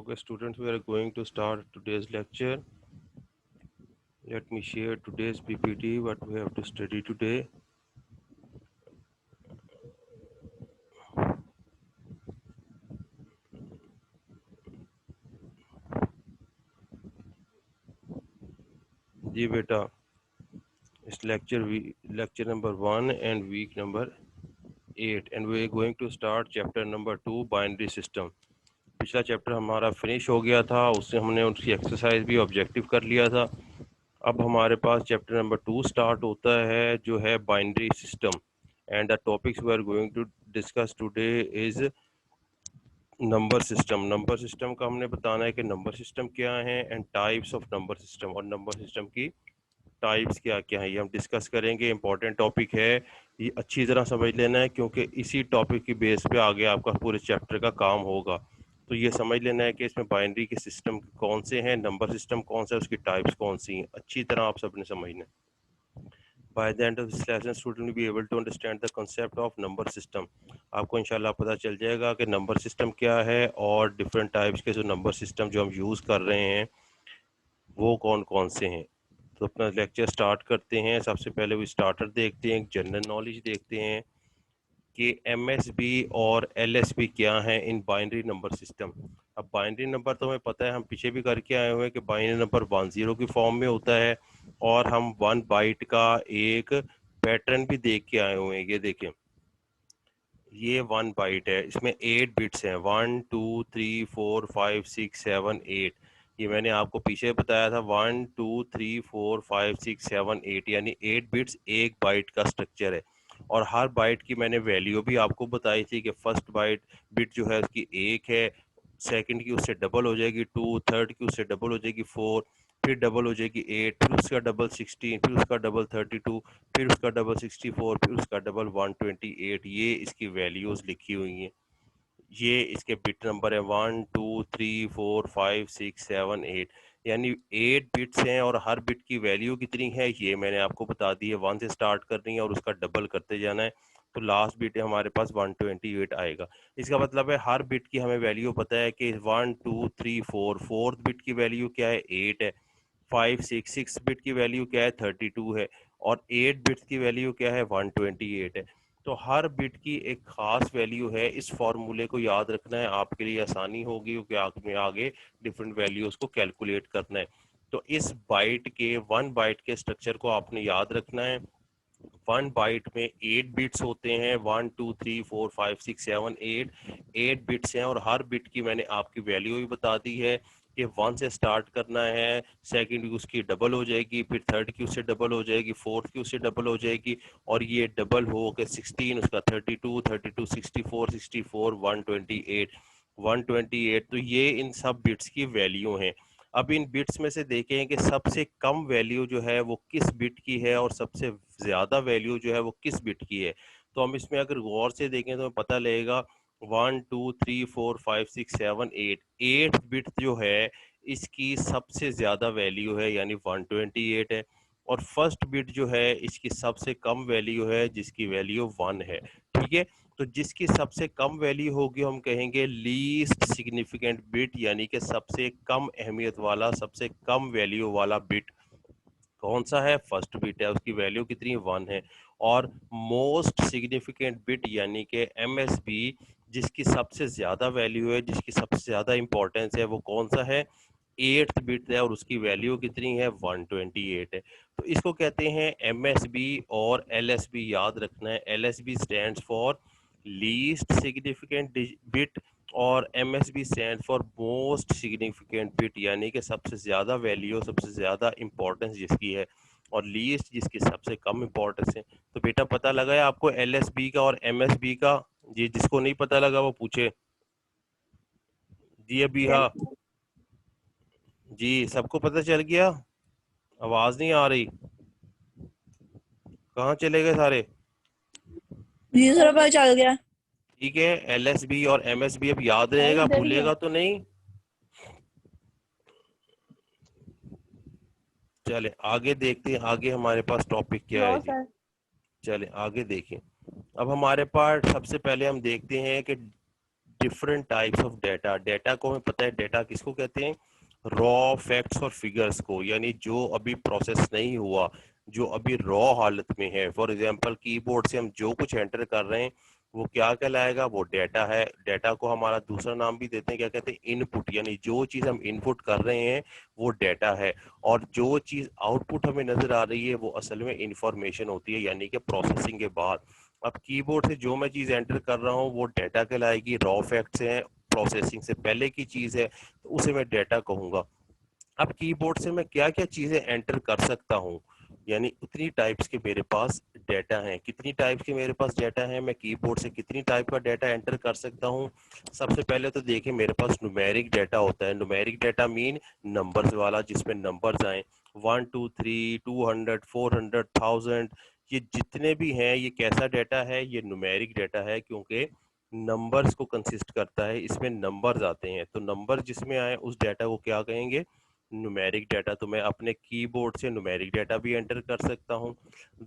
Okay, students, we are going to start today's lecture. Let me share today's PPT, what we have to study today. जी बेटा, इस lecture number 1 and week number 8 and we are going to start chapter number 2 binary system. पिछला chapter हमारा finish हो गया था, उससे हमने उसकी एक्सरसाइज भी ऑब्जेक्टिव कर लिया था। अब हमारे पास चैप्टर नंबर 2 स्टार्ट होता है जो है binary system and the topics we are going to discuss today is number system का हमने बताना है कि नंबर सिस्टम क्या है and types of number system और नंबर सिस्टम की टाइप्स क्या क्या है, ये हम डिस्कस करेंगे। इंपॉर्टेंट टॉपिक है, ये अच्छी तरह समझ लेना है क्योंकि इसी टॉपिक की बेस पे आगे आपका पूरे चैप्टर का काम होगा। तो ये समझ लेना है कि इसमें बाइनरी के सिस्टम कौन से हैं, नंबर सिस्टम कौन सा है, उसकी टाइप्स कौन सी हैं, अच्छी तरह आप सबने समझना है। By the end of this lesson, student will be able to understand the concept of number system. आपको इंशाल्लाह पता चल जाएगा कि नंबर सिस्टम क्या है और डिफरेंट टाइप्स के जो नंबर सिस्टम जो हम यूज़ कर रहे हैं वो कौन कौन से हैं। तो अपना लेक्चर स्टार्ट करते हैं। सबसे पहले वो स्टार्टर देखते हैं, जनरल नॉलेज देखते हैं कि एमएसबी और एलएसबी क्या है इन बाइनरी नंबर सिस्टम। अब बाइनरी नंबर तो हमें पता है, हम पीछे भी करके आए हुए हैं कि बाइनरी नंबर 10 की फॉर्म में होता है और हम 1 बाइट का एक पैटर्न भी देख के आए हुए हैं। ये देखें, ये 1 बाइट है, इसमें 8 बिट्स हैं, 1 2 3 4 5 6 7 8। ये मैंने आपको पीछे बताया था, 1 2 3 4 5 6 7 8 यानी 8 बिट्स एक बाइट का स्ट्रक्चर है। और हर बाइट की मैंने वैल्यू भी आपको बताई थी कि फर्स्ट बिट जो है उसकी 1 है, सेकंड की उससे डबल हो जाएगी 2, थर्ड की उससे डबल हो जाएगी 4, फिर डबल हो जाएगी 8, फिर उसका डबल 16, फिर उसका डबल 32, फिर उसका डबल 64, फिर उसका डबल 128। ये इसकी वैल्यूज लिखी हुई हैं, ये इसके बिट नंबर है 1 2 3 4 5 6 7 8 यानी 8 बिट्स हैं और हर बिट की वैल्यू कितनी है ये मैंने आपको बता दी है। 1 से स्टार्ट करनी है और उसका डबल करते जाना है, तो लास्ट बिट हमारे पास 128 आएगा। इसका मतलब है हर बिट की हमें वैल्यू पता है कि 1 2 3 4, फोर्थ बिट की वैल्यू क्या है 8 है, 6 बिट की वैल्यू क्या है 32 है और 8 बिट्स की वैल्यू क्या है 128 है। तो हर बिट की एक खास वैल्यू है। इस फॉर्मूले को याद रखना है, आपके लिए आसानी होगी क्योंकि आपने आगे डिफरेंट वैल्यूज को कैलकुलेट करना है। तो इस बाइट के 1 बाइट के स्ट्रक्चर को आपने याद रखना है। 1 बाइट में 8 बिट्स होते हैं, 1 2 3 4 5 6 7 8 बिट्स हैं और हर बिट की मैंने आपकी वैल्यू भी बता दी है कि 1 से स्टार्ट करना है, सेकंड की उसकी डबल हो जाएगी, फिर थर्ड की उससे डबल हो जाएगी, फोर्थ की उससे डबल हो जाएगी और ये डबल हो के 16, उसका 32 32 64 64 128 तो ये इन सब बिट्स की वैल्यू हैं। अब इन बिट्स में से देखें कि सबसे कम वैल्यू जो है वो किस बिट की है और सबसे ज़्यादा वैल्यू जो है वो किस बिट की है। तो हम इसमें अगर गौर से देखें तो हमें पता लगेगा 1 2 3 4 5 6 7 8 8 बिट जो है इसकी सबसे ज़्यादा वैल्यू है यानी 128 है और फर्स्ट बिट जो है इसकी सबसे कम वैल्यू है जिसकी वैल्यू 1 है। ठीक है, तो जिसकी सबसे कम वैल्यू होगी हम कहेंगे लीस्ट सिग्निफिकेंट बिट यानी कि सबसे कम अहमियत वाला, सबसे कम वैल्यू वाला बिट कौन सा है, फर्स्ट बिट है, उसकी वैल्यू कितनी 1 है। और मोस्ट सिग्निफिकेंट बिट यानी कि एमएसबी जिसकी सबसे ज़्यादा वैल्यू है, जिसकी सबसे ज़्यादा इंपॉर्टेंस है, वो कौन सा है, 8th बिट है और उसकी वैल्यू कितनी है 128 है। तो इसको कहते हैं एमएसबी और एलएसबी। याद रखना है, LSB stands for least significant bit और MSB stand for most significant bit यानी कि सबसे ज़्यादा वैल्यू, सबसे ज़्यादा इंपॉर्टेंस जिसकी है और लीस्ट जिसकी सबसे कम इंपॉर्टेंस है। तो बेटा पता लगा है आपको एलएसबी का और एमएसबी का? जी, जिसको नहीं पता लगा वो पूछे। जी अभी हाँ जी, सबको पता चल गया? आवाज नहीं आ रही, कहाँ चले गए सारे? जी सर पता चल गया। ठीक है, एलएसबी और एमएसबी अब याद सर रहेगा, इधर ही है। भूलेगा तो नहीं। चले आगे देखते हैं, आगे हमारे पास टॉपिक क्या नो है जी। सर। चले आगे देखें। अब हमारे पास सबसे पहले हम देखते हैं कि different types of data. Data को हमें पता है, डेटा किसको कहते हैं, रॉ फैक्ट्स और फिगर्स को, यानी जो अभी प्रोसेस नहीं हुआ, जो अभी रॉ हालत में है। फॉर एग्जांपल कीबोर्ड से हम जो कुछ एंटर कर रहे हैं वो क्या कहलाएगा, वो डेटा है। डेटा को हमारा दूसरा नाम भी देते हैं, क्या कहते हैं, इनपुट, यानी जो चीज हम इनपुट कर रहे हैं वो डेटा है, और जो चीज आउटपुट हमें नजर आ रही है वो असल में इंफॉर्मेशन होती है, यानी कि प्रोसेसिंग के बाद। अब कीबोर्ड से जो मैं चीज एंटर कर रहा हूँ वो डेटा कहलाएगी, रॉ फैक्ट्स हैं, प्रोसेसिंग से पहले की चीज है, तो उसे मैं डेटा कहूंगा। अब कीबोर्ड से मैं क्या क्या चीजें एंटर कर सकता हूँ, यानी उतनी टाइप्स के मेरे पास डेटा हैं। कितनी टाइप्स के मेरे पास डेटा है, मैं कीबोर्ड से कितनी टाइप का डेटा एंटर कर सकता हूँ। सबसे पहले तो देखिए मेरे पास न्यूमेरिक डेटा होता है। न्यूमेरिक डेटा मीन नंबर्स वाला, जिसमें नंबर्स आए 1 2 3 200 400 1000, ये जितने भी हैं ये कैसा डेटा है, ये न्यूमेरिक डेटा है, क्योंकि नंबर्स को कंसिस्ट करता है, इसमें नंबर्स आते हैं, तो नंबर जिसमें आए उस डेटा को क्या कहेंगे, न्यूमेरिक डाटा। तो मैं अपने कीबोर्ड से न्यूमेरिक डाटा भी एंटर कर सकता हूँ।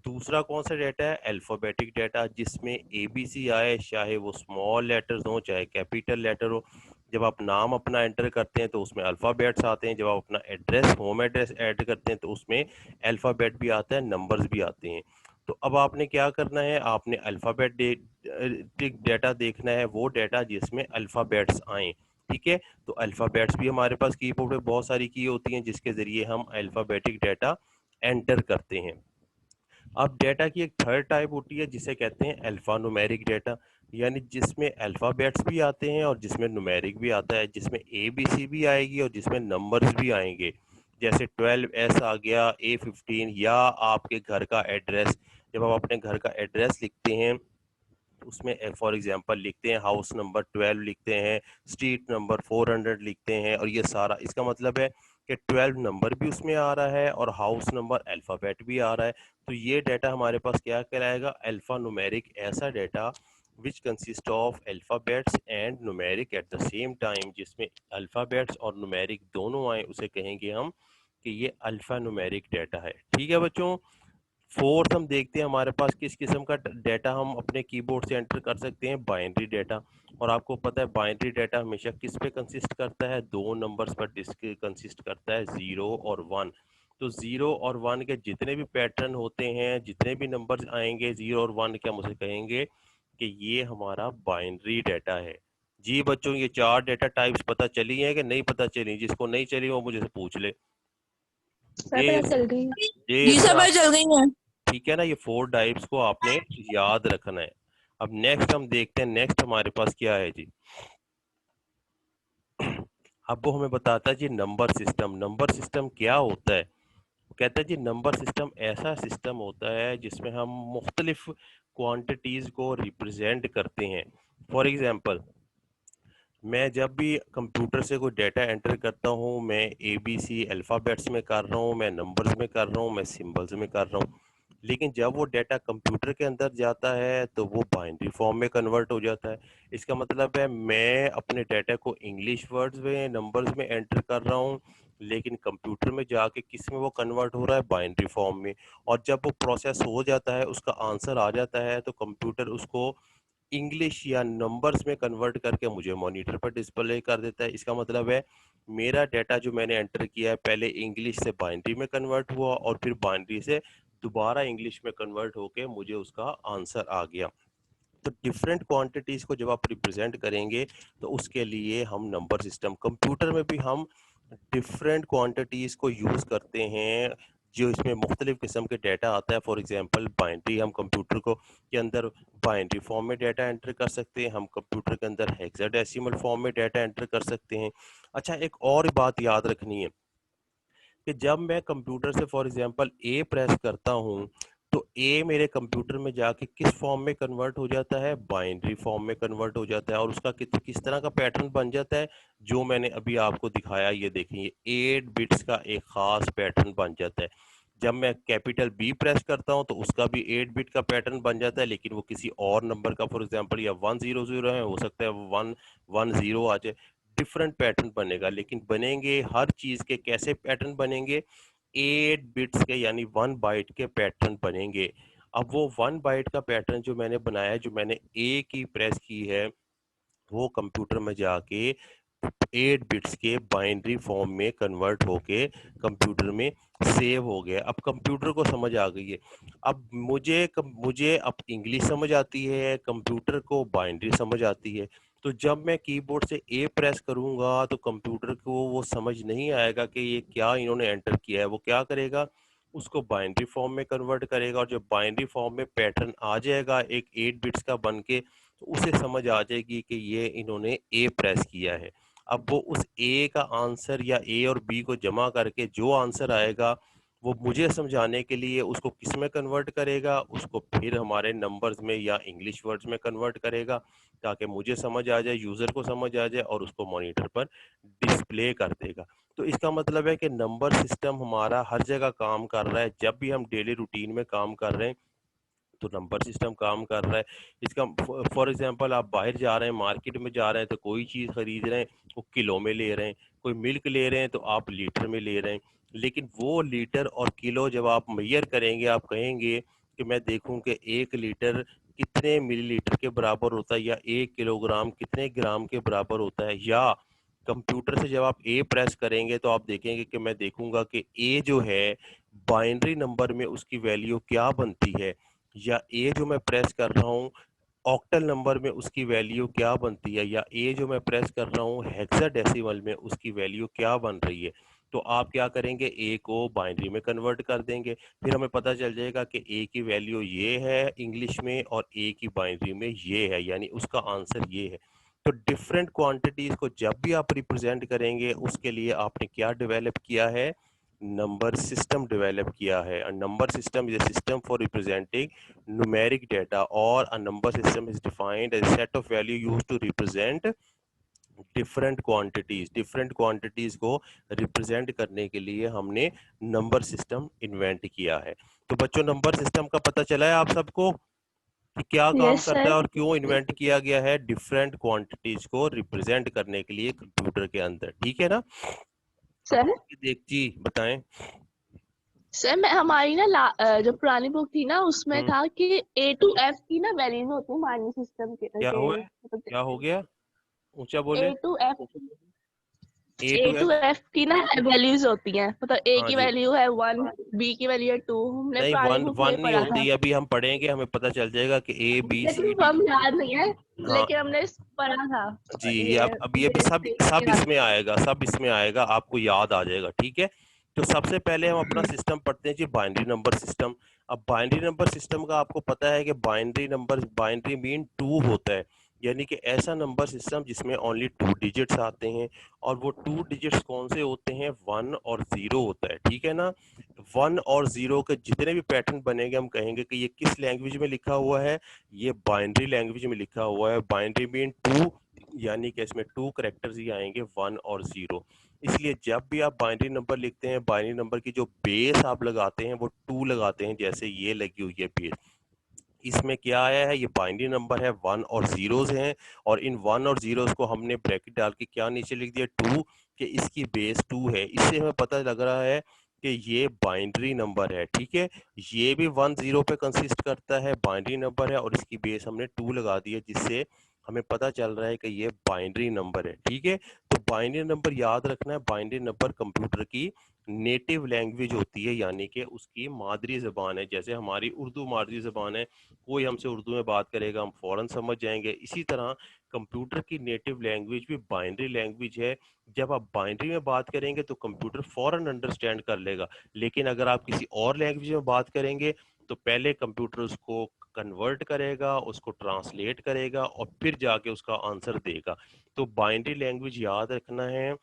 दूसरा कौन सा डाटा है, अल्फाबेटिक डाटा, जिसमें एबीसी आए, चाहे वो स्मॉल लेटर्स हो चाहे कैपिटल लेटर हो। जब आप नाम अपना एंटर करते हैं तो उसमें अल्फाबेट्स आते हैं, जब आप अपना एड्रेस, होम एड्रेस ऐड करते हैं तो उसमें अल्फाबेट भी आता है, नंबर्स भी आते हैं। तो अब आपने क्या करना है, आपने अल्फाबेटिक डाटा देखना है, वो डाटा जिसमें अल्फाबेट्स आए, ठीक है। तो अल्फाबेट्स भी हमारे पास कीबोर्ड पे बहुत सारी की होती हैं जिसके जरिए हम अल्फाबेटिक डाटा एंटर करते हैं। अब डाटा की एक थर्ड टाइप होती है जिसे कहते हैं अल्फा न्यूमेरिक डाटा, यानी जिसमें अल्फाबेट्स भी आते हैं और जिसमें न्यूमेरिक भी आता है, जिसमें ए बी सी भी आएगी और जिसमें नंबर्स भी आएंगे। जैसे 12S आ गया, A15, या आपके घर का एड्रेस। जब आप अपने घर का एड्रेस लिखते हैं उसमें फॉर एग्जांपल लिखते हैं हाउस नंबर 12 लिखते हैं, स्ट्रीट नंबर 400 लिखते हैं, और ये सारा इसका मतलब है कि 12 नंबर भी उसमें आ रहा है और हाउस नंबर अल्फ़ाबेट भी आ रहा है। तो ये डाटा हमारे पास क्या कहलाएगा, अल्फ़ा न्यूमेरिक, ऐसा data which consist of alphabets and numeric at the same time, जिसमें अल्फ़ाबेट्स और न्यूमेरिक दोनों आए उसे कहेंगे हम कि ये अल्फ़ा न्यूमेरिक डाटा है। ठीक है बच्चों। फोर्थ हम देखते हैं हमारे पास किस किस्म का डाटा हम अपने कीबोर्ड से एंटर कर सकते हैं, बाइनरी डाटा। और आपको पता है बाइनरी डाटा हमेशा किस पे कंसिस्ट करता है, दो नंबर्स पर कंसिस्ट करता है, 0 और 1। तो 0 और 1 के जितने भी पैटर्न होते हैं, जितने भी नंबर्स आएंगे 0 और 1 के, हम उसे कहेंगे कि ये हमारा बाइनरी डाटा है। जी बच्चों, ये चार डाटा टाइप्स पता चली हैं कि नहीं पता चली, जिसको नहीं चली वो मुझे से पूछ ले। सर जे पता चल गई जे जी, सर सर पता आप, चल गई है। ठीक है ना, ये फोर टाइप्स को आपने याद रखना है। अब नेक्स्ट हम देखते हैं, नेक्स्ट हमारे पास क्या है जी। अब वो हमें बताता है जी नंबर सिस्टम। नंबर सिस्टम क्या होता है, कहता है जी नंबर सिस्टम ऐसा सिस्टम होता है जिसमें हम मुख्तलिफ क्वांटिटीज को रिप्रेजेंट करते हैं। फॉर एग्जांपल मैं जब भी कंप्यूटर से कोई डाटा एंटर करता हूँ, मैं ए बी सी अल्फ़ाबेट्स में कर रहा हूँ, मैं नंबर्स में कर रहा हूँ, मैं सिंबल्स में कर रहा हूँ। लेकिन जब वो डाटा कंप्यूटर के अंदर जाता है तो वो बाइनरी फॉर्म में कन्वर्ट हो जाता है। इसका मतलब है मैं अपने डाटा को इंग्लिश वर्ड्स में, नंबर्स में एंटर कर रहा हूँ, लेकिन कंप्यूटर में जाके किस में वो कन्वर्ट हो रहा है, बाइनरी फॉर्म में। और जब वो प्रोसेस हो जाता है, उसका आंसर आ जाता है, तो कंप्यूटर उसको इंग्लिश या नंबर्स में कन्वर्ट करके मुझे मॉनिटर पर डिस्प्ले कर देता है। इसका मतलब है मेरा डाटा जो मैंने एंटर किया है पहले इंग्लिश से बाइनरी में कन्वर्ट हुआ और फिर बाइनरी से दोबारा इंग्लिश में कन्वर्ट होके मुझे उसका आंसर आ गया। तो डिफरेंट क्वांटिटीज को जब आप रिप्रेजेंट करेंगे तो उसके लिए हम नंबर सिस्टम, कंप्यूटर में भी हम डिफरेंट क्वांटिटीज को यूज करते हैं, जो इसमें मुख्तलिफ किस्म के डाटा आता है। फॉर एग्जांपल बाइनरी, हम कंप्यूटर को के अंदर बाइनरी फॉर्म में डाटा एंटर कर सकते हैं, हम कंप्यूटर के अंदर हेक्साडेसिमल फॉर्म में डाटा एंटर कर सकते हैं। अच्छा, एक और बात याद रखनी है कि जब मैं कंप्यूटर से फॉर एग्जांपल ए प्रेस करता हूँ तो ए मेरे कंप्यूटर में जाके किस फॉर्म में कन्वर्ट हो जाता है, बाइनरी फॉर्म में कन्वर्ट हो जाता है, और उसका किस तरह का पैटर्न बन जाता है जो मैंने अभी आपको दिखाया। ये देखें, ये 8 बिट्स का एक खास पैटर्न बन जाता है। जब मैं कैपिटल बी प्रेस करता हूँ तो उसका भी 8 बिट का पैटर्न बन जाता है, लेकिन वो किसी और नंबर का, फॉर एग्जांपल या 100 है, हो सकता है 110 आ जाए, डिफरेंट पैटर्न बनेगा। लेकिन बनेंगे हर चीज के कैसे पैटर्न बनेंगे, 8 बिट्स के, यानी 1 बाइट के पैटर्न बनेंगे। अब वो 1 बाइट का पैटर्न जो मैंने बनाया है, जो मैंने ए की प्रेस की है, वो कंप्यूटर में जाके 8 बिट्स के बाइनरी फॉर्म में कन्वर्ट होके कंप्यूटर में सेव हो गया। अब कंप्यूटर को समझ आ गई है। अब मुझे अब इंग्लिश समझ आती है, कंप्यूटर को बाइनरी समझ आती है। तो जब मैं कीबोर्ड से ए प्रेस करूंगा तो कंप्यूटर को वो समझ नहीं आएगा कि ये क्या इन्होंने एंटर किया है। वो क्या करेगा, उसको बाइनरी फॉर्म में कन्वर्ट करेगा, और जब बाइनरी फॉर्म में पैटर्न आ जाएगा एक 8 बिट्स का बन के, तो उसे समझ आ जाएगी कि ये इन्होंने ए प्रेस किया है। अब वो उस ए का आंसर या ए और बी को जमा करके जो आंसर आएगा, वो मुझे समझाने के लिए उसको किस में कन्वर्ट करेगा, उसको फिर हमारे नंबर्स में या इंग्लिश वर्ड्स में कन्वर्ट करेगा, ताकि मुझे समझ आ जाए, यूज़र को समझ आ जाए, और उसको मॉनिटर पर डिस्प्ले कर देगा। तो इसका मतलब है कि नंबर सिस्टम हमारा हर जगह काम कर रहा है। जब भी हम डेली रूटीन में काम कर रहे हैं तो नंबर सिस्टम काम कर रहा है। इसका फॉर एग्जांपल आप बाहर जा रहे हैं, मार्केट में जा रहे हैं, तो कोई चीज़ खरीद रहे हैं, वो किलो में ले रहे हैं। कोई मिल्क ले रहे हैं तो आप लीटर में ले रहे हैं। लेकिन वो लीटर और किलो जब आप मेजर करेंगे, आप कहेंगे कि मैं देखूं कि 1 लीटर कितने मिलीलीटर के बराबर होता है, या 1 किलोग्राम कितने ग्राम के बराबर होता है। या कंप्यूटर से जब आप ए प्रेस करेंगे तो आप देखेंगे कि मैं देखूंगा कि ए जो है बाइनरी नंबर में उसकी वैल्यू क्या बनती है, या ए जो मैं प्रेस कर रहा हूँ ऑक्टल नंबर में उसकी वैल्यू क्या बनती है, या ए जो मैं प्रेस कर रहा हूँ हेक्साडेसिमल में उसकी वैल्यू क्या बन रही है। तो आप क्या करेंगे, ए को बाइनरी में कन्वर्ट कर देंगे। फिर हमें पता चल जाएगा कि ए की वैल्यू ये है इंग्लिश में, और ए की बाइनरी में ये है, यानी उसका आंसर ये है। तो डिफरेंट क्वांटिटीज को जब भी आप रिप्रेजेंट करेंगे, उसके लिए आपने क्या डेवलप किया है, नंबर सिस्टम डेवलप किया है। A number system is a system for representing numeric data, or a number system is defined as a set of value used to represent different quantities को रिप्रेजेंट करने के लिए हमने number system invent किया है। तो बच्चों, नंबर सिस्टम का पता चला है आप सबको कि क्या काम यस करता सर। है और क्यों इन्वेंट किया गया है, डिफरेंट क्वांटिटीज को रिप्रेजेंट करने के लिए कंप्यूटर के अंदर। ठीक है ना। अब सर आपकी देखिए बताएं। सर मैं हमारी ना जो पुरानी बुक थी ना उसमें हम्म। था कि A to F की ना वैल्यूज होती है माइनस सिस्टम क्या हुआ के है, क्या हो गया, ऊंचा ए बोले। Two F A A two two F F की ना वैल्यूज होती हैं, मतलब ए हाँ की जी। वैल्यू है 1, बी की वैल्यू है 2। हमने नहीं, पुरानी वन बुक में वन ये नहीं पढ़ा था, होती, अभी हम पढ़ेंगे हमें पता चल जाएगा कि ए बी सी लेकिन डी। हम याद नहीं है। हाँ लेकिन हमने पढ़ा था जी, ये ये अब ये भी बेस सब पे सब याद इसमें आएगा, सब इसमें आएगा, आपको याद आ जाएगा। ठीक है। तो सबसे पहले हम अपना है। सिस्टम पढ़ते हैं जी, बाइनरी नंबर सिस्टम। अब बाइनरी नंबर सिस्टम का आपको पता है कि binary number, binary mean two होता है, यानी कि ऐसा नंबर सिस्टम जिसमें ओनली 2 डिजिट्स आते हैं। और वो 2 डिजिट्स कौन से होते हैं, 1 और 0 होता है। ठीक है ना। 1 और 0 के जितने भी पैटर्न बनेंगे, हम कहेंगे कि ये किस लैंग्वेज में लिखा हुआ है, ये बाइनरी लैंग्वेज में लिखा हुआ है। बाइनरी मीन टू, यानी कि इसमें 2 करेक्टर्स ही आएंगे, 1 और 0। इसलिए जब भी आप बाइनरी नंबर लिखते हैं, बाइनरी नंबर की जो बेस आप लगाते हैं वो 2 लगाते हैं, जैसे ये लगी हुई है बेस। इसमें क्या आया है, ये बाइनरी नंबर है, 1 और 0 हैं। और इन 1 और 0 को हमने ब्रैकेट डाल के क्या नीचे लिख दिया, 2, कि इसकी बेस 2 है। इससे हमें पता लग रहा है कि ये बाइनरी नंबर है। ठीक है। ये भी 1 0 पे कंसिस्ट करता है, बाइनरी नंबर है, और इसकी बेस हमने 2 लगा दी है, जिससे हमें पता चल रहा है कि ये बाइनरी नंबर है। ठीक है। तो बाइनरी नंबर याद रखना है, बाइनरी नंबर कंप्यूटर की नेटिव लैंग्वेज होती है, यानी कि उसकी मादरी जबान है। जैसे हमारी उर्दू मादरी जबान है, कोई हमसे उर्दू में बात करेगा हम फौरन समझ जाएंगे। इसी तरह कंप्यूटर की नेटिव लैंग्वेज भी बाइनरी लैंग्वेज है। जब आप बाइनरी में बात करेंगे तो कंप्यूटर फौरन अंडरस्टैंड कर लेगा। लेकिन अगर आप किसी और लैंग्वेज में बात करेंगे तो पहले कंप्यूटर उसको कन्वर्ट करेगा, उसको ट्रांसलेट करेगा, और फिर जाके उसका आंसर देगा। तो बाइनरी लैंग्वेज याद रखना है,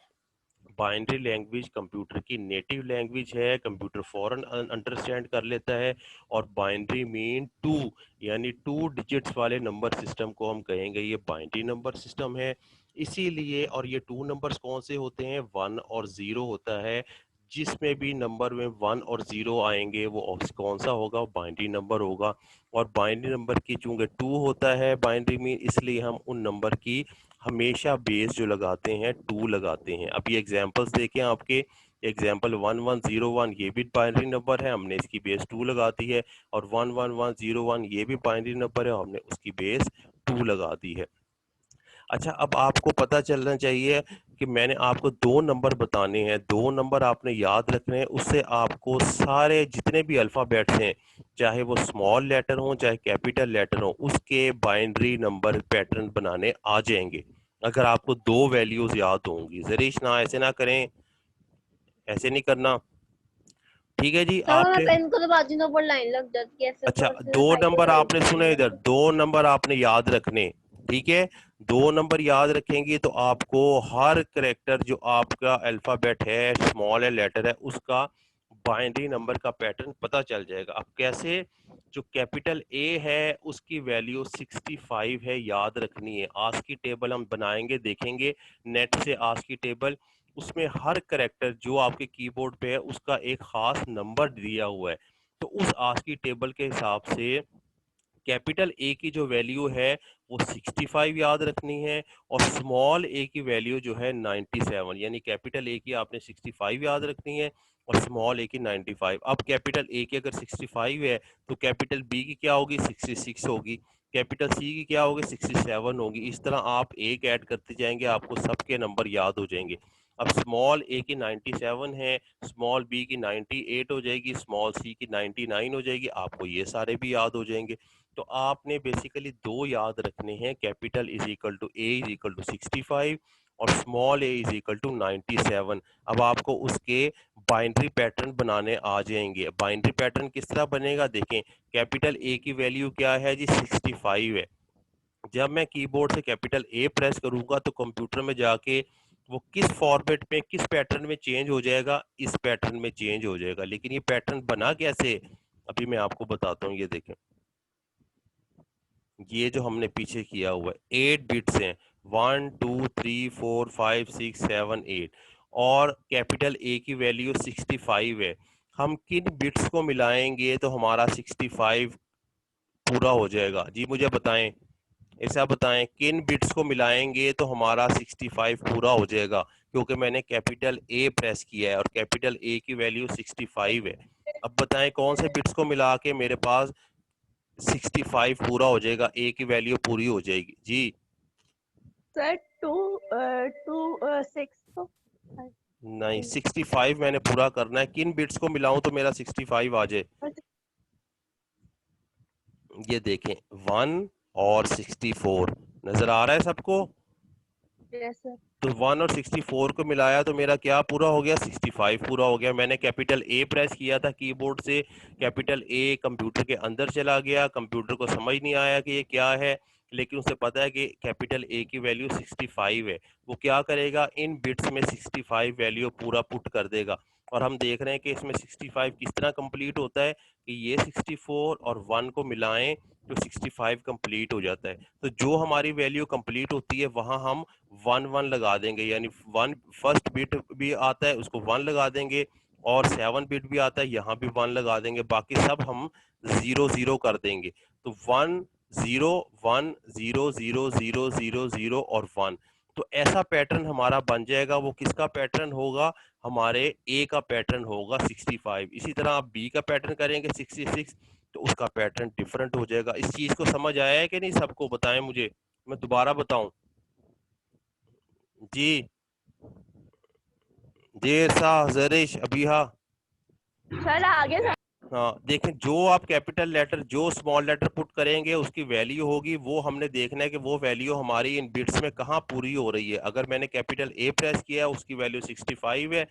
बाइनरी लैंग्वेज कंप्यूटर की नेटिव लैंग्वेज है, कंप्यूटर फौरन अंडरस्टैंड कर लेता है। और बाइनरी मीन टू, यानी 2 डिजिट्स वाले नंबर सिस्टम को हम कहेंगे ये बाइनरी नंबर सिस्टम है। इसीलिए, और ये 2 नंबर्स कौन से होते हैं, 1 और 0 होता है। जिसमें भी नंबर में 1 और 0 आएंगे वो कौन सा होगा, बाइनरी नंबर होगा। और बाइनरी नंबर की चूंकि 2 होता है बाइनरी मीन, इसलिए हम उन नंबर की हमेशा बेस जो लगाते हैं 2 लगाते हैं। अब ये एग्जांपल्स देखें आपके, एग्जांपल 1101 ये भी बाइनरी नंबर है, हमने इसकी बेस 2 लगा दी है। और 11101 ये भी बाइनरी नंबर है, हमने उसकी बेस 2 लगा दी है। अच्छा, अब आपको पता चलना चाहिए कि मैंने आपको 2 नंबर बताने हैं, 2 नंबर आपने याद रखने हैं, उससे आपको सारे जितने भी अल्फ़ाबेट्स हैं, चाहे वो स्मॉल लेटर हों, चाहे कैपिटल लेटर हों, उसके बाइनरी नंबर पैटर्न बनाने आ जाएँगे। अगर आपको 2 वैल्यूज़ याद होंगी। ज़रीश ना ऐसे ना करें, ऐसे नहीं करना। ठीक है जी, सर मैं आपने पेन को दबाती हूँ तो ऊपर लाइन लग जाती है, ऐसे अच्छा, ऊपर से 2 साइड पे नंबर कर आपने देती सुने हूँ। इधर, 2 नंबर आपने याद रखने, ठीक है? 2 नंबर याद रखेंगे तो आपको हर कैरेक्टर जो आपका अल्फाबेट है, स्मॉल है, लेटर है, उसका बाइनरी नंबर का पैटर्न पता चल जाएगा। अब कैसे? जो कैपिटल ए है उसकी वैल्यू 65 है, याद रखनी है। आज की टेबल हम बनाएंगे, देखेंगे नेट से आज की टेबल, उसमें हर कैरेक्टर जो आपके कीबोर्ड पे है उसका एक खास नंबर दिया हुआ है। तो उस आज की टेबल के हिसाब से कैपिटल ए की जो वैल्यू है वो 65 याद रखनी है, और स्मॉल ए की वैल्यू जो है 97, यानी कैपिटल ए की आपने 65 याद रखनी है और स्मॉल ए की 95। अब कैपिटल ए की अगर 65 है तो कैपिटल बी की क्या होगी, 66 होगी, कैपिटल सी की क्या होगी, 67 होगी। इस तरह आप एक ऐड करते जाएंगे, आपको सबके नंबर याद हो जाएंगे। अब स्मॉल ए की 97 है, स्मॉल बी की 98 हो जाएगी, स्मॉल सी की 99 हो जाएगी, आपको ये सारे भी याद हो जाएंगे। तो आपने बेसिकली 2 याद रखने हैं, capital is equal to A is equal to 65 और small A is equal to 97। अब आपको उसके बाइनरी पैटर्न बनाने आ जाएंगे। बाइनरी पैटर्न किस तरह बनेगा देखें। कैपिटल ए की वैल्यू क्या है जी, 65 है। जब मैं कीबोर्ड से कैपिटल ए प्रेस करूंगा तो कंप्यूटर में जाके वो किस फॉर्मेट में, किस पैटर्न में चेंज हो जाएगा, इस पैटर्न में चेंज हो जाएगा। लेकिन ये पैटर्न बना कैसे, अभी मैं आपको बताता हूँ। ये देखें, ये जो हमने पीछे किया हुआ है 8 बिट्स हैं, 1 2 3 4 5 6 7 8, और कैपिटल ए की वैल्यू 65 है। हम किन बिट्स को मिलाएंगे तो हमारा 65 पूरा हो जाएगा जी, मुझे बताएं। ऐसा बताएं किन बिट्स को मिलाएंगे तो हमारा 65 पूरा हो जाएगा, क्योंकि मैंने कैपिटल ए प्रेस किया है और कैपिटल ए की वैल्यू 65 है। अब बताएं कौन से बिट्स को मिला के मेरे पास 65 पूरा हो जाएगा, ए की वैल्यू पूरी हो जाएगी जी। सर 6 तो नहीं, 65 मैंने पूरा करना है, किन बिट्स को मिलाऊं तो मेरा 65 आ जाए। ये देखें, 1 और 64 नजर आ रहा है सबको। Yes sir. तो 1 और 64 को मिलाया तो मेरा क्या पूरा हो गया, 65 पूरा हो गया। मैंने कैपिटल ए प्रेस किया था कीबोर्ड से, कैपिटल ए कंप्यूटर के अंदर चला गया, कंप्यूटर को समझ नहीं आया कि ये क्या है, लेकिन उसे पता है कि कैपिटल ए की वैल्यू 65 है। वो क्या करेगा, इन बिट्स में 65 वैल्यू पूरा पुट कर देगा। और हम देख रहे हैं कि इसमें 65 किस तरह कंप्लीट होता है कि ये 64 और 1 को मिलाएं तो 65 कंप्लीट हो जाता है। तो जो हमारी वैल्यू कंप्लीट होती है वहां हम 1 1 लगा देंगे, यानी 1 फर्स्ट बिट भी आता है उसको 1 लगा देंगे, और 7 बिट भी आता है यहाँ भी 1 लगा देंगे, बाकी सब हम 0 0 कर देंगे। तो 1 0 1 0 0 0 0 0 और 1। तो ऐसा पैटर्न हमारा बन जाएगा। वो किसका पैटर्न होगा, हमारे ए का पैटर्न होगा 65। इसी तरह आप बी का पैटर्न करेंगे 66, तो उसका पैटर्न डिफरेंट हो जाएगा। इस चीज को समझ आया है कि नहीं, सबको बताएं मुझे, मैं दोबारा बताऊं जी। देर सा जरिश अभी हाँ। सर आगे सर। हाँ देखें, जो आप कैपिटल लेटर जो स्मॉल लेटर पुट करेंगे उसकी वैल्यू होगी, वो हमने देखना है कि वो वैल्यू हमारी इन बिट्स में कहाँ पूरी हो रही है। अगर मैंने कैपिटल ए प्रेस किया, उसकी वैल्यू 65 है,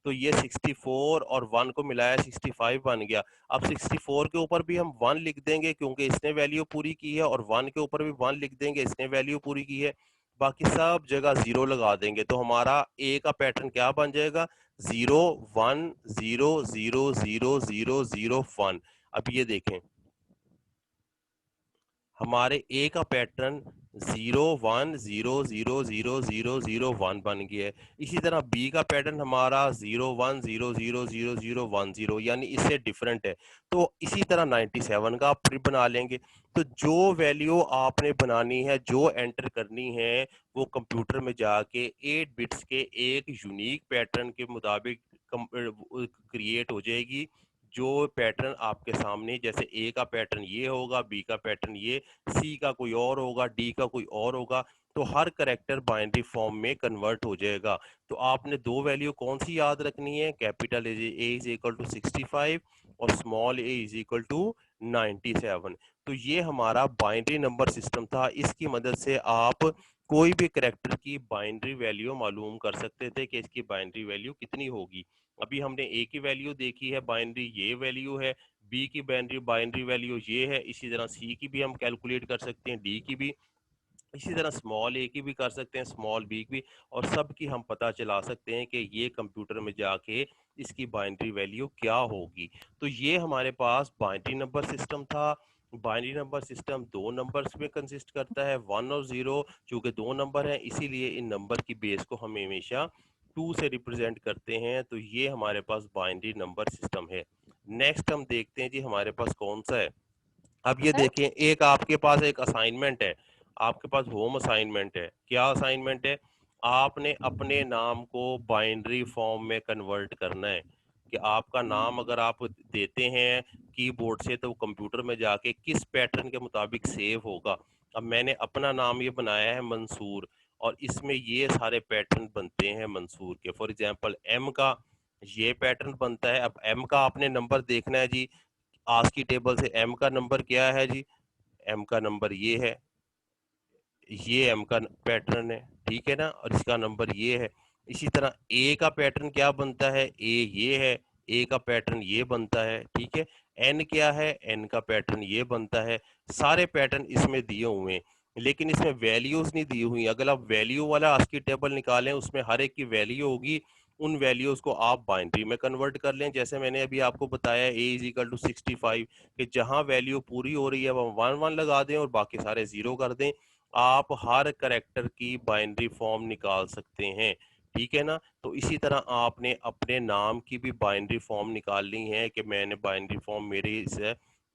तो ये 64 और 1 को मिलाया 65 बन गया। अब 64 के ऊपर भी हम 1 लिख देंगे क्योंकि इसने वैल्यू पूरी की है, और 1 के ऊपर भी 1 लिख देंगे, इसने वैल्यू पूरी की है। बाकी सब जगह 0 लगा देंगे, तो हमारा ए का पैटर्न क्या बन जाएगा, 0 1 0 0 0 0 0 1। अब ये देखें, हमारे ए का पैटर्न 0 1 0 0 0 0 0 1 बन गया है। इसी तरह बी का पैटर्न हमारा 0 1 0 0 0 0 1 0, यानी इससे डिफरेंट है। तो इसी तरह 97 का आप बना लेंगे। तो जो वैल्यू आपने बनानी है, जो एंटर करनी है, वो कंप्यूटर में जाके 8 बिट्स के एक यूनिक पैटर्न के मुताबिक क्रिएट हो जाएगी। जो पैटर्न आपके सामने, जैसे ए का पैटर्न ये होगा, बी का पैटर्न ये, सी का कोई और होगा, डी का कोई और होगा, तो हर करेक्टर बाइनरी फॉर्म में कन्वर्ट हो जाएगा। तो आपने दो वैल्यू कौन सी याद रखनी है, capital A is equal to 65 और small A is equal to 97। तो ये हमारा बाइनरी नंबर सिस्टम था। इसकी मदद से आप कोई भी करेक्टर की बाइनरी वैल्यू मालूम कर सकते थे कि इसकी बाइनरी वैल्यू कितनी होगी। अभी हमने ए की वैल्यू देखी है बाइनरी, ये वैल्यू है। बी की बाइनरी वैल्यू ये है। इसी तरह सी की भी हम कैलकुलेट कर सकते हैं, डी की भी, इसी तरह स्मॉल ए की भी कर सकते हैं, स्मॉल बी की भी, और सब की हम पता चला सकते हैं कि ये कंप्यूटर में जाके इसकी बाइनरी वैल्यू क्या होगी। तो ये हमारे पास बाइनरी नंबर सिस्टम था। बाइनरी नंबर सिस्टम दो नंबर्स में कंसिस्ट करता है, 1 और 0। चूंकि दो नंबर हैं इसीलिए इन नंबर की बेस को हम हमेशा 2 से रिप्रेजेंट करते हैं। तो ये हमारे पास बाइनरी नंबर सिस्टम है। नेक्स्ट हम देखते हैं जी हमारे पास कौन सा है। अब ये सर देखें, एक आपके पास एक असाइनमेंट है, आपके पास होम असाइनमेंट है। क्या असाइनमेंट है? आपने अपने नाम को बाइनरी फॉर्म में कन्वर्ट करना है। कि आपका नाम अगर आप देते हैं कीबोर्ड से तो कंप्यूटर में जाके किस पैटर्न के मुताबिक सेव होगा। अब मैंने अपना नाम ये बनाया है मंसूर, और इसमें ये सारे पैटर्न बनते हैं मंसूर के। फॉर एग्जांपल एम का ये पैटर्न बनता है। अब एम का आपने नंबर देखना है जी, आज की टेबल से एम का नंबर क्या है जी, एम का नंबर ये है, ये एम का पैटर्न है, ठीक है ना, और इसका नंबर ये है। इसी तरह ए का पैटर्न क्या बनता है, ए ये है, ए का पैटर्न ये बनता है, ठीक है। एन क्या है, एन का पैटर्न ये बनता है। सारे पैटर्न इसमें दिए हुए हैं, लेकिन इसमें वैल्यूज नहीं दी हुई। अगर आप वैल्यू वाला आस्की टेबल निकालें उसमें हर एक की वैल्यू होगी, उन वैल्यूज को आप बाइनरी में कन्वर्ट कर लें। जैसे मैंने अभी आपको बताया ए इज इक्वल टू 65, कि जहां वैल्यू पूरी हो रही है वह 1 1 लगा दें और बाकी सारे 0 कर दें। आप हर करेक्टर की बाइनरी फॉर्म निकाल सकते हैं, ठीक है ना। तो इसी तरह आपने अपने नाम की भी बाइनरी फॉर्म निकालनी है कि मैंने बाइनरी फॉर्म मेरी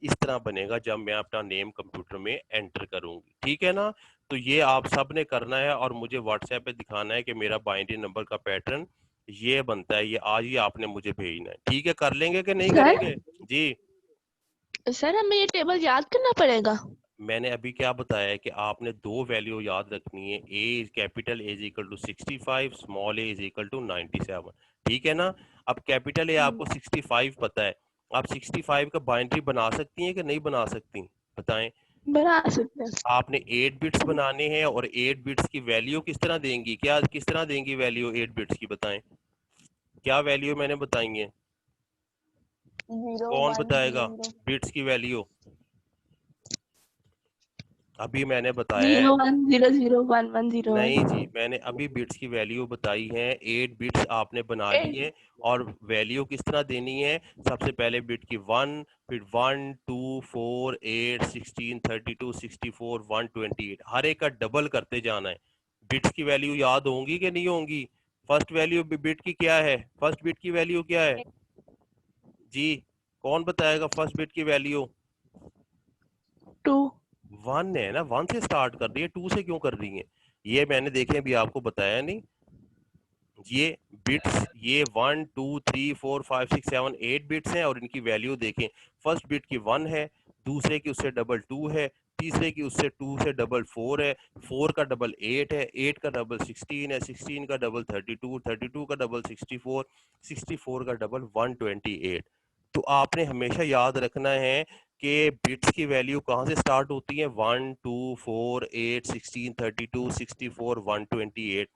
इस तरह बनेगा जब मैं अपना नेम कंप्यूटर में एंटर करूंगी, ठीक है ना। तो ये आप सब ने करना है और मुझे व्हाट्सएप पे दिखाना है कि मेरा बाइनरी नंबर का पैटर्न ये बनता है। ये आज ही आपने मुझे भेजना है, ठीक है। कर लेंगे कि नहीं सर करेंगे जी? सर हमें ये टेबल याद करना पड़ेगा। मैंने अभी क्या बताया है कि आपने दो वैल्यू याद रखनी है, A capital A is equal to 65, small A is equal to 97, ठीक है ना। अब कैपिटल ए आपको 65 पता है, आप 65 का बाइनरी बना सकती हैं कि नहीं बना सकती, बताएं। बना सकते हैं। आपने 8 बिट्स बनाने हैं और 8 बिट्स की वैल्यू किस तरह देंगी, क्या किस तरह देंगी वैल्यू 8 बिट्स की, बताएं। क्या वैल्यू मैंने बताई है, 0 कौन 1 बताएगा 0 बिट्स की वैल्यू? अभी मैंने बताया है, 01001101। नहीं जी, मैंने अभी बिट्स की वैल्यू बताई है। 8 बिट्स आपने बना ली है और वैल्यू किस तरह देनी है। सबसे पहले बिट की 1, फिर 1 2 4 8 16 32 64 128, हर एक का डबल करते जाना है। बिट्स की वैल्यू याद होंगी कि नहीं होंगी? फर्स्ट वैल्यू बिट की क्या है, फर्स्ट बिट की वैल्यू क्या है जी, कौन बताएगा फर्स्ट बिट की वैल्यू? 2 1 है ना, 1 से स्टार्ट कर रही है, 2 से क्यों कर रही है? ये मैंने देखे अभी आपको बताया नहीं। ये बिट्स ये 1 2 3 4 5 6 7 8 बिट्स हैं और इनकी वैल्यू देखें। फर्स्ट बिट की 1 है, दूसरे की उससे डबल 2 है, तीसरे की उससे 2 से डबल 4 है, 4 का डबल 8 है, 8 का डबल 16 है, 16 का डबल 32, 32 का डबल 64, 64 का डबल 128। तो आपने हमेशा याद रखना है कि बिट्स की वैल्यू कहाँ से स्टार्ट होती है, 1 2 4 8 16 32 64 128,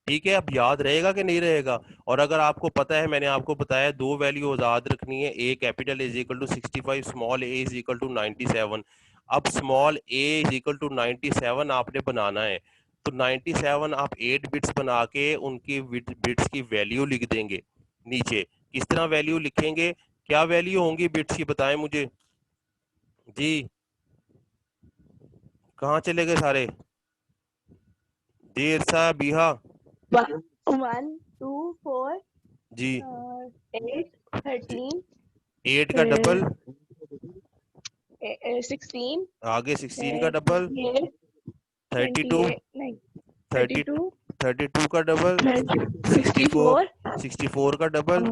ठीक है। अब याद रहेगा कि नहीं रहेगा? और अगर आपको पता है, मैंने आपको बताया दो वैल्यू याद रखनी है, A capital is equal to 65, small A is equal to 97। अब small A is equal to 97 आपने बनाना है, तो 97 आप 8 बिट्स बना के उनकी बिट्स की वैल्यू लिख देंगे नीचे। किस तरह वैल्यू लिखेंगे, क्या वैल्यू होंगी बिट्स की, बताएं मुझे जी। कहाँ चले गए सारे देर सा बिहा 1 2 4 जी? 8 13 8 का डबल 16 आगे 16 का डबल 32 नहीं 30 32 32 का डबल 64 64 का डबल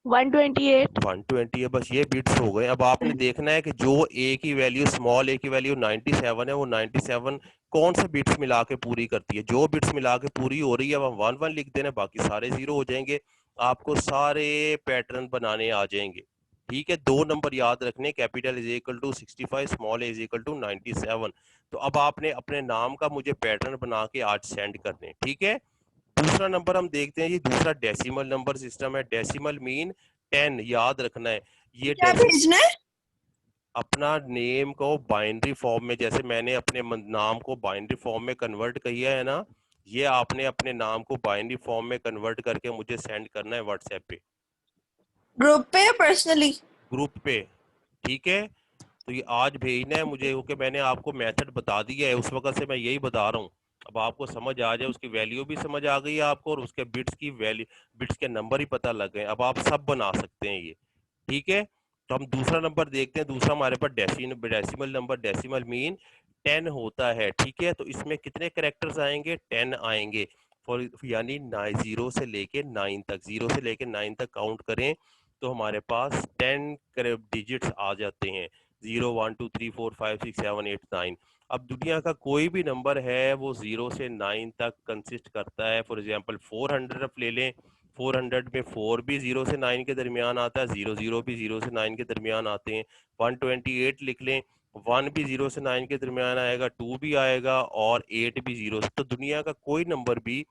128 120 है। बस ये बिट्स हो गए। अब आपने देखना है कि जो ए की वैल्यू स्मॉल ए की वैल्यू 97 है, वो 97 कौन से बिट्स मिला के पूरी करती है? जो बिट्स मिला के पूरी हो रही है वह 1 1 लिख देना, बाकी सारे 0 हो जाएंगे, आपको सारे पैटर्न बनाने आ जाएंगे। ठीक है, 2 नंबर याद रखने, capital is equal to 65, small is equal to 97। तो अब आपने अपने नाम का मुझे पैटर्न बना के आज सेंड करने। ठीक है, दूसरा नंबर हम देखते हैं, ये दूसरा डेसिमल नंबर सिस्टम है। डेसिमल मीन 10 याद रखना है। ये क्या भेजना है? अपना नेम को बाइनरी फॉर्म में, जैसे मैंने अपने नाम को बाइनरी फॉर्म में कन्वर्ट किया है ना, ये आपने अपने नाम को बाइनरी फॉर्म में कन्वर्ट करके मुझे सेंड करना है व्हाट्सएप पे, ग्रुप पे या पर्सनली? ग्रुप पे। ठीक है, तो ये आज भेजना है मुझे, क्योंकि मैंने आपको मेथड बता दिया है, उस वक्त से मैं यही बता रहा हूँ। अब आपको समझ आ जाए, उसकी वैल्यू भी समझ आ गई है आपको, और उसके बिट्स की वैल्यू, बिट्स के नंबर ही पता लग गए, अब आप सब बना सकते हैं ये। ठीक है, तो हम दूसरा नंबर देखते हैं। दूसरा हमारे पास डेसिमल नंबर, डेसिमल मीन 10 होता है। ठीक है, तो इसमें कितने कैरेक्टर्स आएंगे? 10 आएंगे। फॉर यानी 0 से लेके 9 तक, 0 से लेके 9 तक काउंट करें तो हमारे पास 10 डिजिट्स आ जाते हैं। 0 1 2 3 4 5 6 7 8 9। अब दुनिया का कोई भी नंबर है वो 0 से 9 तक कंसिस्ट करता है। फॉर एग्जांपल 400 ले लें, 400 में 4 भी 0 से 9 के दरमियान आता है, 00 भी 0 से 9 के दरमियान आते हैं। 128 लिख लें, 1 भी 0 से 9 के दरमियान आएगा, 2 भी आएगा और 8 भी 0 से। तो दुनिया का कोई नंबर भी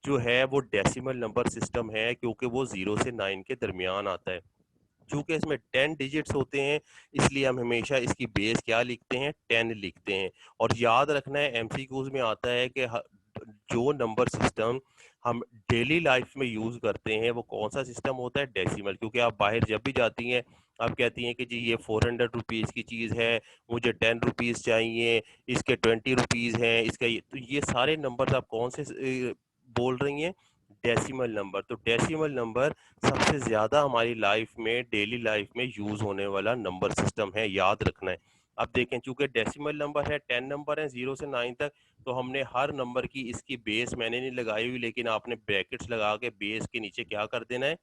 जो है वो डेसिमल नंबर सिस्टम है, क्योंकि वो 0 से 9 के दरमियान आता है। चूंकि इसमें 10 डिजिट्स होते हैं, इसलिए हम हमेशा इसकी बेस क्या लिखते हैं? 10 लिखते हैं। और याद रखना है, एमसीक्यूज में आता है कि जो नंबर सिस्टम हम डेली लाइफ में यूज करते हैं वो कौन सा सिस्टम होता है? डेसिमल। क्योंकि आप बाहर जब भी जाती हैं, आप कहती हैं कि जी ये 400 रुपीज़ की चीज़ है, मुझे 10 रुपीज़ चाहिए, इसके 20 रुपीज़ हैं, इसका तो ये सारे नंबर आप कौन से बोल रही हैं? Decimal number. तो डेसिमल नंबर सबसे ज्यादा हमारी लाइफ में, डेली लाइफ में यूज होने वाला नंबर सिस्टम है, याद रखना है। अब देखें, चूंकि डेसिमल नंबर है, 10 नंबर है 0 से 9 तक, तो हमने हर नंबर की इसकी बेस मैंने नहीं लगाई हुई, लेकिन आपने ब्रैकेट्स लगा के बेस के नीचे क्या कर देना है?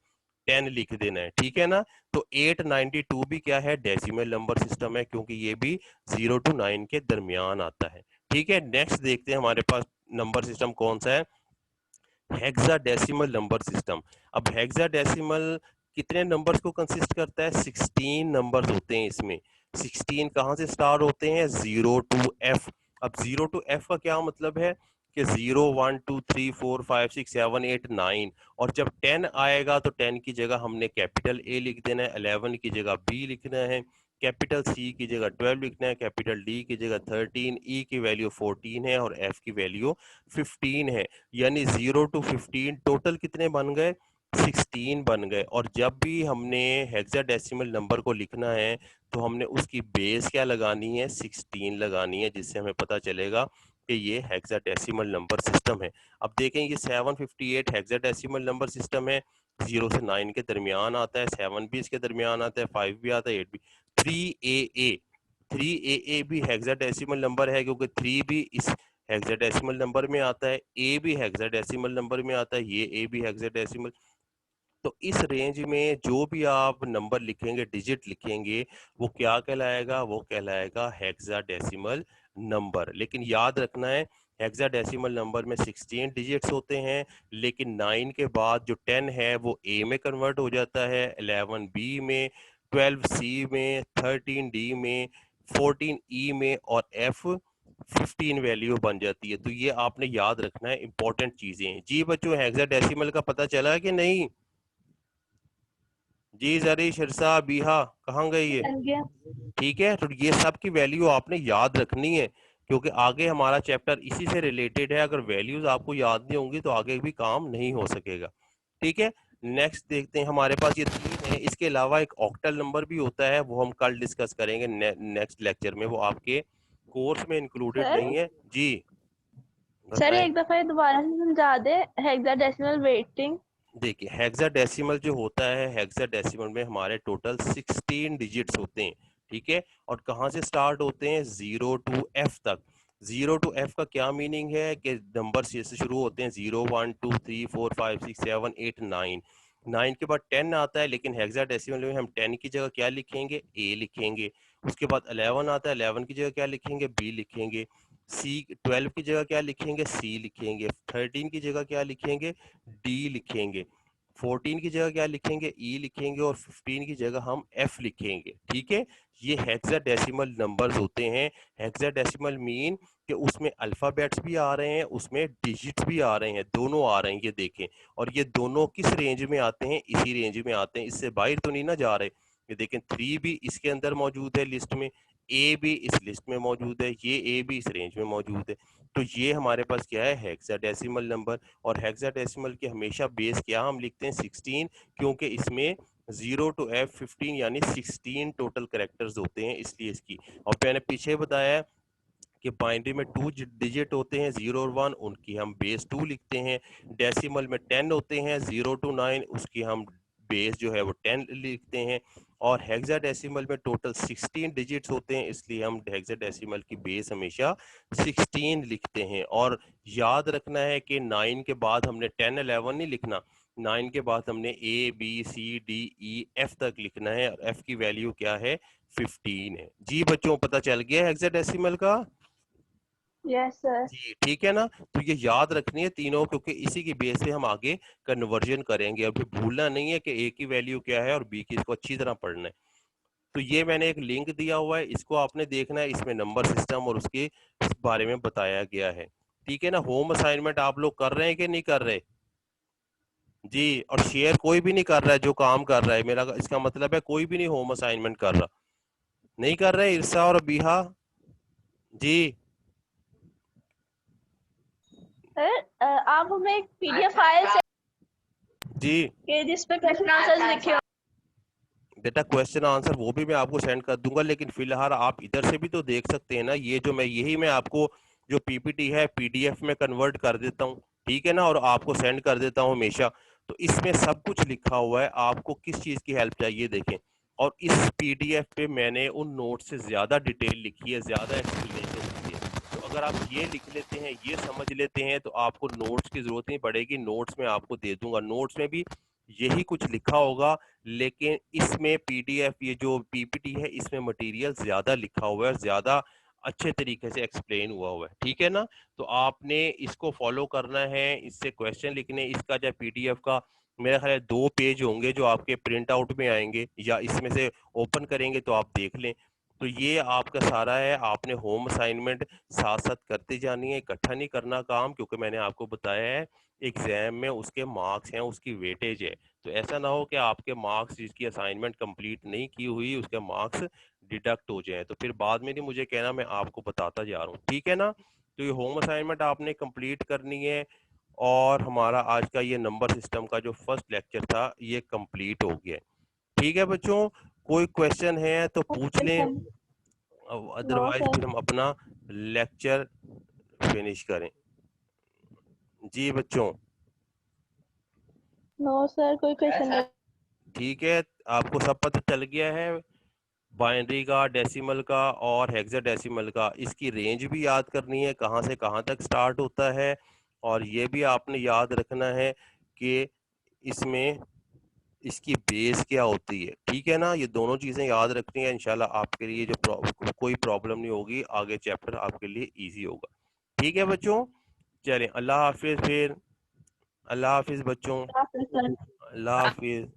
10 लिख देना है। ठीक है ना? तो 892 भी क्या है? डेसिमल नंबर सिस्टम है, क्योंकि ये भी 0 to 9 के दरमियान आता है। ठीक है, नेक्स्ट देखते हैं हमारे पास नंबर सिस्टम कौन सा है। Hexadecimal number system. अब हेक्साडेसिमल कितने नंबर्स को कंसिस्ट करता है? 16 नंबर्स होते हैं इसमें। 16 कहाँ से स्टार्ट होते हैं? 0 to F। अब 0 to F का क्या मतलब है कि 0 1 2 3 4 5 6 7 8 9, और जब 10 आएगा तो 10 की जगह हमने कैपिटल A लिख देना है, 11 की जगह B लिखना है, कैपिटल C की जगह 12 लिखना है, कैपिटल D की जगह 13, E की वैल्यू 14 है और F की वैल्यू 15 है। यानी 0 to 15 टोटल कितने बन गए? 16 बन गए। और जब भी हमने हेक्साडेसिमल नंबर को लिखना है तो हमने उसकी बेस क्या लगानी है? 16 लगानी है, जिससे हमें पता चलेगा कि ये हेक्साडेसिमल नंबर सिस्टम है। अब देखें, ये 758 हेक्साडेसिमल नंबर सिस्टम है, 0 से 9 के दरमियान आता है, 7 भी इसके दरमियान आता है, 5 भी आता है, 8 भी। 3AA भी हेक्साडेसिमल नंबर है, क्योंकि 3 भी इस हेक्साडेसिमल नंबर में आता है, ए भी हेक्साडेसिमल नंबर में आता है, ये ए भी हेक्साडेसिमल। तो इस रेंज में जो भी आप नंबर लिखेंगे, डिजिट लिखेंगे, वो क्या कहलाएगा? वो कहलाएगा हेक्साडेसिमल नंबर। लेकिन याद रखना है, हेक्साडेसिमल नंबर में 16 डिजिट्स होते हैं, लेकिन 9 के बाद जो 10 है वो ए में कन्वर्ट हो जाता है, 11 बी में, 12 सी में, 13 डी में, 14 ई में और एफ 15 वैल्यू बन जाती है। तो ये आपने याद रखना है, इंपॉर्टेंट चीजें हैं। जी बच्चों, हेक्साडेसिमल का पता चला कि नहीं? जी जरी, शिरसा, बीहा, कहाँ गई ये? बन गया। ठीक है, तो ये सब की वैल्यू आपने याद रखनी है, क्योंकि आगे हमारा चैप्टर इसी से रिलेटेड है। अगर वैल्यूज आपको याद नहीं होंगी तो आगे भी काम नहीं हो सकेगा। ठीक है, नेक्स्ट देखते हैं। हमारे पास ये 3 है, इसके अलावा एक ऑक्टल नंबर भी होता है, वो हम कल डिस्कस करेंगे नेक्स्ट लेक्चर में, वो आपके कोर्स में इंक्लूडेड सर नहीं है। जी सर बताएं। एक दफा ये दोबारा से समझा दे, हेक्साडेसिमल वेटिंग। देखिए, हेक्साडेसिमल जो होता है, हेक्साडेसिमल में हमारे टोटल 16 डिजिट्स होते हैं। ठीक है, और कहाँ से स्टार्ट होते हैं? 0 to F तक। 0 to F का क्या मीनिंग है कि नंबर से शुरू होते हैं, 0 1 2 3 4 5 6 7 8 9। 9 के बाद 10 आता है, लेकिन हेक्साडेसिमल में हम 10 की जगह क्या लिखेंगे? A लिखेंगे। उसके बाद 11 आता है, 11 की जगह क्या लिखेंगे? B लिखेंगे। 12 की जगह क्या लिखेंगे, C लिखेंगे। 13 की जगह क्या लिखेंगे, D लिखेंगे। 14 की जगह क्या लिखेंगे, E लिखेंगे। और 15 की जगह हम F लिखेंगे। ठीक है, ये हेक्साडेसिमल नंबर्स होते हैं। हेक्साडेसिमल मीन कि उसमें अल्फाबेट्स भी आ रहे हैं, उसमें डिजिट्स भी आ रहे हैं, दोनों आ रहे हैं, ये देखें। और ये दोनों किस रेंज में आते हैं, इसी रेंज में आते हैं, इससे बाहर तो नहीं ना जा रहे। ये देखें 3 भी इसके अंदर मौजूद है लिस्ट में, ए भी इस लिस्ट में मौजूद है, ये ए भी इस रेंज में मौजूद है। तो ये हमारे पास क्या है, हेक्साडेसिमल नंबर। और हेक्साडेसिमल के हमेशा बेस क्या हम लिखते हैं, 16, क्योंकि इसमें 0 to F15 यानी 16 टोटल कैरेक्टर्स होते हैं, इसलिए इसकी। और मैंने पीछे बताया कि बाइनरी में 2 डिजिट होते हैं, 0 और 1, उनकी हम बेस 2 लिखते हैं। डेसिमल में 10 होते हैं, 0 to 9, उसकी हम बेस जो है वो 10 लिखते हैं। और हेक्साडेसिमल में टोटल 16 डिजिट्स होते हैं, इसलिए हम हेक्साडेसिमल की बेस हमेशा 16 लिखते हैं। और याद रखना है कि 9 के बाद हमने 10 11 नहीं लिखना, 9 के बाद हमने A B C D E F तक लिखना है, और F की वैल्यू क्या है, 15 है। जी बच्चों, पता चल गया हेक्साडेसिमल का? Yes sir. जी ठीक है ना। तो ये याद रखनी है तीनों, क्योंकि इसी की बेस पे हम आगे कन्वर्जन करेंगे। अभी भूलना नहीं है कि ए की वैल्यू क्या है और बी की, इसको अच्छी तरह पढ़ना है। तो ये मैंने एक लिंक दिया हुआ है, इसको आपने देखना है, इसमें नंबर सिस्टम और उसके बारे में बताया गया है। ठीक है ना। होम असाइनमेंट आप लोग कर रहे हैं कि नहीं कर रहे? जी। और शेयर कोई भी नहीं कर रहा है जो काम कर रहा है, मेरा इसका मतलब है कोई भी नहीं होम असाइनमेंट कर रहा, नहीं कर रहे इरसा और बीहा जी। सर आप हमें एक PDF फाइल जी के जिस पे क्वेश्चन आंसर्स लिखे हो। बेटा क्वेश्चन आंसर वो भी मैं आपको सेंड कर दूंगा, लेकिन फिलहाल आप इधर से भी तो देख सकते हैं ना। ये जो मैं आपको जो पीपीटी है PDF में कन्वर्ट कर देता हूँ, ठीक है ना, और आपको सेंड कर देता हूँ हमेशा। तो इसमें सब कुछ लिखा हुआ है, आपको किस चीज की हेल्प चाहिए देखें। और इस PDF पे मैंने उन नोट से ज्यादा डिटेल लिखी है, ज्यादा एक्सप्लेनेशन की है। तो अगर आप ये लिख लेते हैं, ये समझ लेते हैं, तो आपको नोट्स की जरूरत नहीं पड़ेगी। नोट्स में आपको दे दूंगा, नोट्स में भी यही कुछ लिखा होगा, लेकिन इसमें PDF ये जो PPT है, इसमें मटेरियल ज्यादा लिखा हुआ है और ज्यादा अच्छे तरीके से एक्सप्लेन हुआ है। ठीक है ना। तो आपने इसको फॉलो करना है, इससे क्वेश्चन लिखने। इसका जो PDF का मेरा ख्याल है 2 पेज होंगे जो आपके प्रिंट आउट में आएंगे, या इसमें से ओपन करेंगे तो आप देख लें। तो ये आपका सारा है, आपने होम असाइनमेंट साथ साथ करते जानी है, इकट्ठा नहीं करना काम, क्योंकि मैंने आपको बताया है एग्जाम में उसके मार्क्स हैं, उसकी वेटेज है। तो ऐसा ना हो कि आपके मार्क्स, जिसकी असाइनमेंट कंप्लीट नहीं की हुई, उसके मार्क्स डिडक्ट हो जाएं, तो फिर बाद में नहीं मुझे कहना मैं आपको बताता जा रहा हूँ। ठीक है ना। तो ये होम असाइनमेंट आपने कंप्लीट करनी है। और हमारा आज का ये नंबर सिस्टम का जो फर्स्ट लेक्चर था, ये कंप्लीट हो गया है। ठीक है बच्चों, कोई क्वेश्चन है तो पूछ लें, नो अदरवाइज सर। फिर हम अपना लेक्चर फिनिश करें। जी बच्चों। नो सर, कोई क्वेश्चन नहीं। ठीक है, आपको सब पता चल गया है, बाइनरी का, डेसिमल का और हेक्साडेसिमल का। इसकी रेंज भी याद करनी है, कहाँ से कहाँ तक स्टार्ट होता है। और ये भी आपने याद रखना है कि इसमें इसकी बेस क्या होती है। ठीक है ना। ये दोनों चीजें याद रखनी है, इंशाल्लाह आपके लिए जो कोई प्रॉब्लम नहीं होगी, आगे चैप्टर आपके लिए इजी होगा। ठीक है बच्चों, चलें, अल्लाह हाफिज। फिर अल्लाह हाफिज बच्चों, सर। अल्लाह हाफिज।